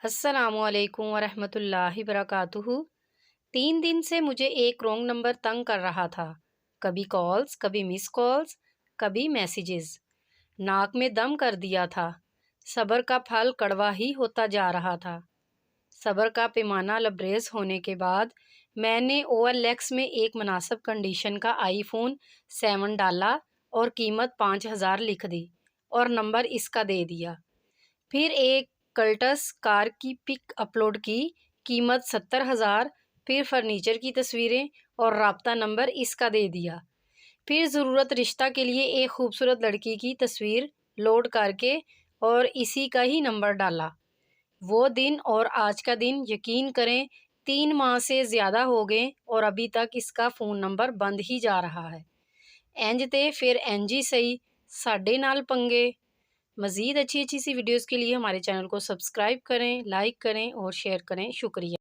السلام علیکم ورحمۃ اللہ وبرکاتہ۔ 3 دن سے مجھے ایک رونگ نمبر تنگ کر رہا تھا۔ کبھی کالز، کبھی مس کالز، کبھی میسیجز۔ ناک میں دم کر دیا تھا۔ صبر کا پھل کڑوا ہی ہوتا جا رہا تھا۔ صبر کا پیمانہ لبریز ہونے کے بعد میں نے OLX میں ایک مناسب کنڈیشن کا iPhone 7 ڈالا اور قیمت 5000 لکھ دی اور نمبر اس کا دے دیا۔ پھر ایک کلٹس کار کی پک اپلوڈ کی، قیمت 70,000، پھر فرنیچر کی تصویریں اور رابطہ نمبر اس کا دے دیا۔ پھر ضرورت رشتہ کے لیے ایک خوبصورت لڑکی کی تصویر لوڈ کر کے اور اسی کا ہی نمبر ڈالا۔ وہ دن اور آج کا دن یقین کریں 3 ماہ سے زیادہ ہو گئے اور ابھی تک اس کا فون نمبر بند ہی جا رہا ہے۔ انج تے پھر انج ہی صحیح، ساڈے نال پنگے۔ مزید اچھی سی ویڈیوز کے لیے ہمارے چینل کو سبسکرائب کریں، لائک کریں اور شیئر کریں۔ شکریہ۔